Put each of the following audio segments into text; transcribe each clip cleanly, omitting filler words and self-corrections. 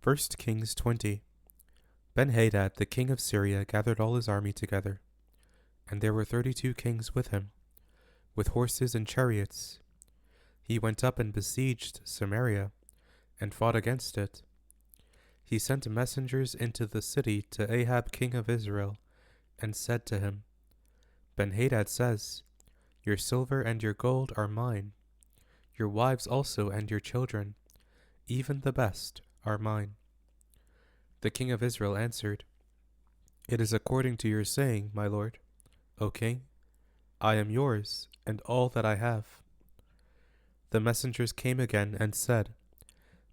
1 Kings 20. Ben-Hadad the king of Syria gathered all his army together, and there were 32 kings with him, with horses and chariots. He went up and besieged Samaria, and fought against it. He sent messengers into the city to Ahab king of Israel, and said to him, Ben-Hadad says, Your silver and your gold are mine, your wives also and your children, even the best, are mine. The king of Israel answered, It is according to your saying, my lord, O king. I am yours, and all that I have. The messengers came again and said,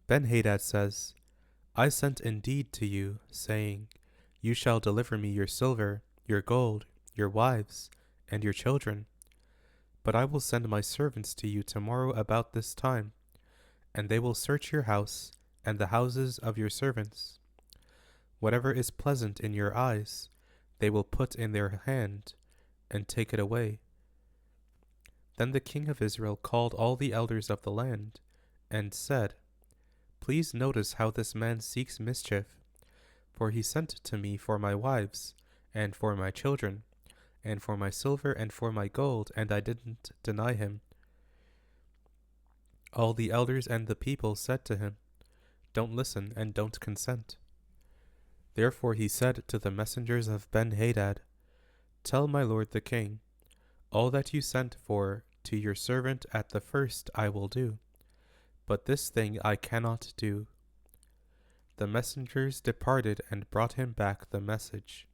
Ben-Hadad says, I sent indeed to you, saying, You shall deliver me your silver, your gold, your wives, and your children. But I will send my servants to you tomorrow about this time, and they will search your house and the houses of your servants. Whatever is pleasant in your eyes, they will put in their hand, and take it away. Then the king of Israel called all the elders of the land, and said, Please notice how this man seeks mischief, for he sent to me for my wives, and for my children, and for my silver and for my gold, and I didn't deny him. All the elders and the people said to him, Don't listen and don't consent. Therefore he said to the messengers of Ben-Hadad, Tell my lord the king, all that you sent for to your servant at the first I will do, but this thing I cannot do. The messengers departed and brought him back the message.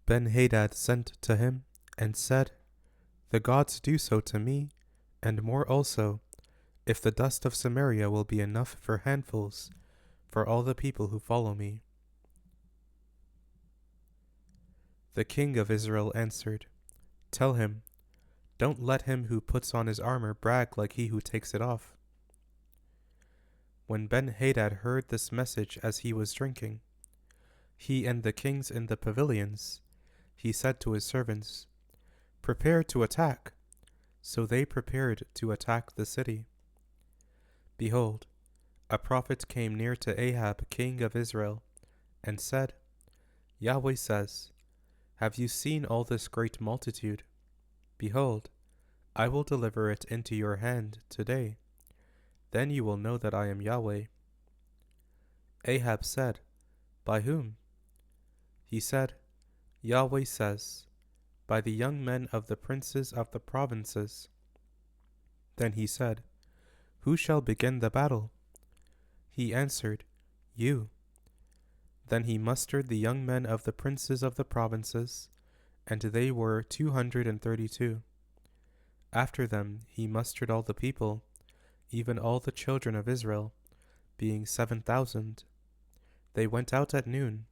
Ben-Hadad sent to him and said, The gods do so to me, and more also, if the dust of Samaria will be enough for handfuls for all the people who follow me. The king of Israel answered, Tell him, Don't let him who puts on his armor brag like he who takes it off. When Ben-Hadad heard this message as he was drinking, he and the kings in the pavilions, he said to his servants, Prepare to attack. So they prepared to attack the city. Behold, a prophet came near to Ahab king of Israel, and said, Yahweh says, Have you seen all this great multitude? Behold, I will deliver it into your hand today. Then you will know that I am Yahweh. Ahab said, By whom? He said, Yahweh says, By the young men of the princes of the provinces. Then he said, Who shall begin the battle? He answered, You. Then he mustered the young men of the princes of the provinces, and they were 232. After them he mustered all the people, even all the children of Israel, being 7,000. They went out at noon,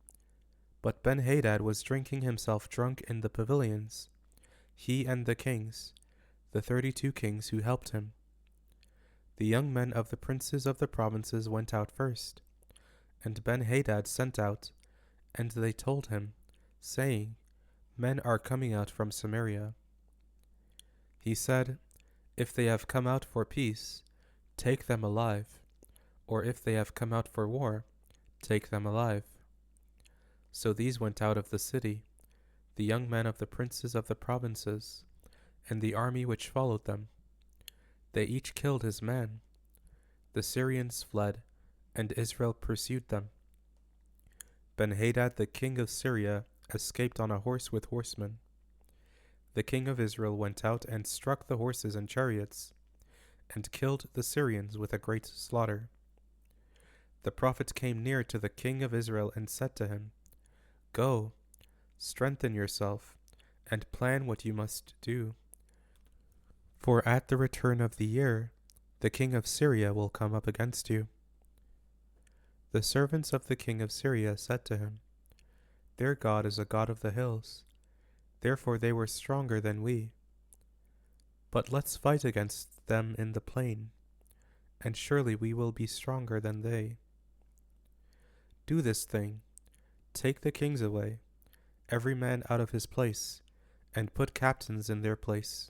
but Ben-Hadad was drinking himself drunk in the pavilions, he and the kings, the 32 kings who helped him. The young men of the princes of the provinces went out first, and Ben-Hadad sent out, and they told him, saying, Men are coming out from Samaria. He said, If they have come out for peace, take them alive, or if they have come out for war, take them alive. So these went out of the city, the young men of the princes of the provinces, and the army which followed them. They each killed his man. The Syrians fled, and Israel pursued them. Ben-Hadad the king of Syria escaped on a horse with horsemen. The king of Israel went out and struck the horses and chariots, and killed the Syrians with a great slaughter. The prophet came near to the king of Israel and said to him, Go, strengthen yourself, and plan what you must do. For at the return of the year, the king of Syria will come up against you. The servants of the king of Syria said to him, Their God is a God of the hills, therefore they were stronger than we. But let's fight against them in the plain, and surely we will be stronger than they. Do this thing, take the kings away, every man out of his place, and put captains in their place.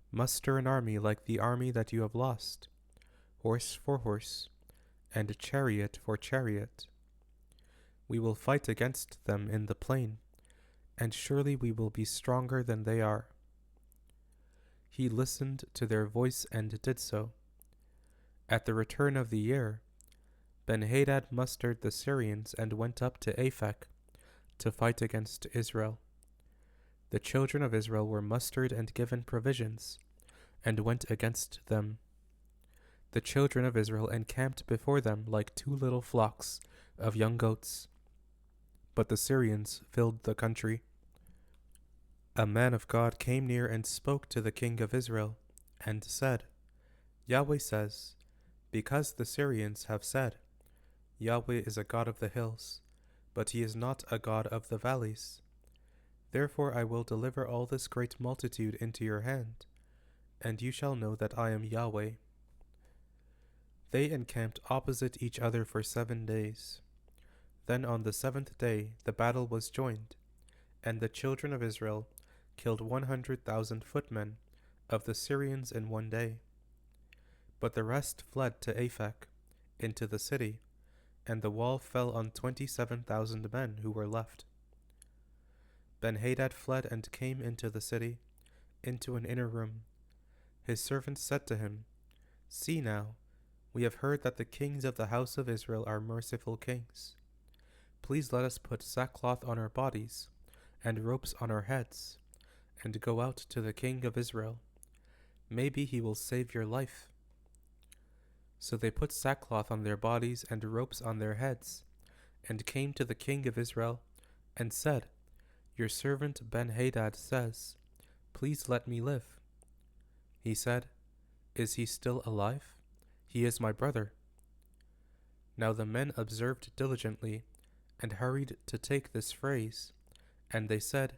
Muster an army like the army that you have lost, horse for horse, and chariot for chariot. We will fight against them in the plain, and surely we will be stronger than they are." He listened to their voice and did so. At the return of the year, Benhadad mustered the Syrians and went up to Aphek to fight against Israel. The children of Israel were mustered and given provisions, and went against them. The children of Israel encamped before them like two little flocks of young goats. But the Syrians filled the country. A man of God came near and spoke to the king of Israel, and said, "Yahweh says, because the Syrians have said, 'Yahweh is a God of the hills, but he is not a God of the valleys,' therefore I will deliver all this great multitude into your hand, and you shall know that I am Yahweh." They encamped opposite each other for 7 days. Then on the 7th day the battle was joined, and the children of Israel killed 100,000 footmen of the Syrians in 1 day. But the rest fled to Aphek, into the city, and the wall fell on 27,000 men who were left. Benhadad fled and came into the city, into an inner room. His servants said to him, "See now, we have heard that the kings of the house of Israel are merciful kings. Please let us put sackcloth on our bodies, and ropes on our heads, and go out to the king of Israel. Maybe he will save your life." So they put sackcloth on their bodies and ropes on their heads, and came to the king of Israel, and said, "Your servant Benhadad says, 'Please let me live.'" He said, "Is he still alive? He is my brother." Now the men observed diligently, and hurried to take this phrase, and they said,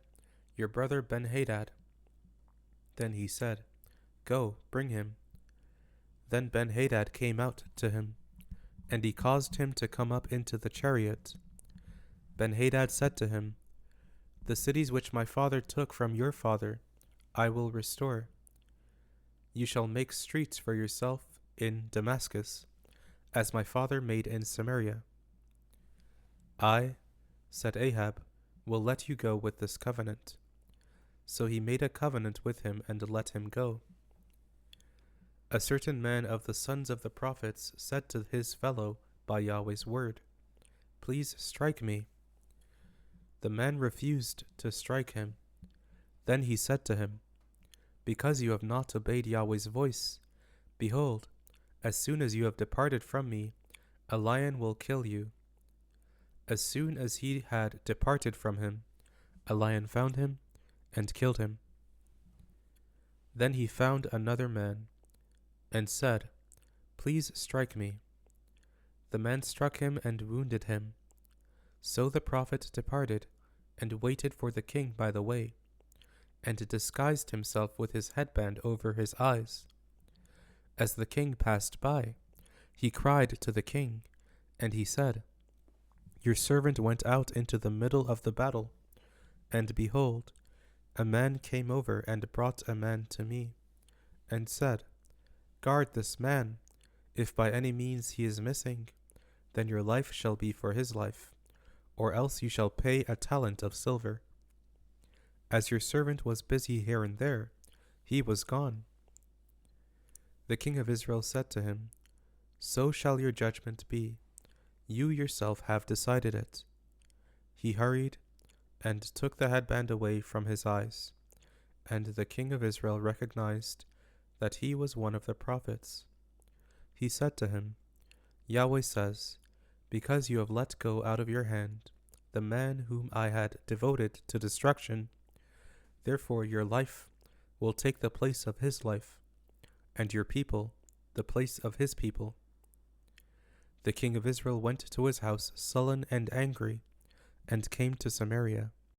"Your brother Benhadad." Then he said, "Go, bring him." Then Benhadad came out to him, and he caused him to come up into the chariot. Benhadad said to him, "The cities which my father took from your father I will restore. You shall make streets for yourself in Damascus, as my father made in Samaria." "I," said Ahab, "will let you go with this covenant." So he made a covenant with him and let him go. A certain man of the sons of the prophets said to his fellow by Yahweh's word, "Please strike me." The man refused to strike him. Then he said to him, "Because you have not obeyed Yahweh's voice, behold, as soon as you have departed from me, a lion will kill you." As soon as he had departed from him, a lion found him and killed him. Then he found another man, and said, "Please strike me." The man struck him and wounded him. So the prophet departed, and waited for the king by the way, and disguised himself with his headband over his eyes. As the king passed by, he cried to the king, and he said, "Your servant went out into the middle of the battle, and behold, a man came over and brought a man to me, and said, 'Guard this man. If by any means he is missing, then your life shall be for his life, or else you shall pay a talent of silver.' As your servant was busy here and there, he was gone." The king of Israel said to him, "So shall your judgment be. You yourself have decided it." He hurried and took the headband away from his eyes, and the king of Israel recognized that he was one of the prophets. He said to him, "Yahweh says, because you have let go out of your hand the man whom I had devoted to destruction, therefore your life will take the place of his life, and your people the place of his people." The king of Israel went to his house sullen and angry, and came to Samaria.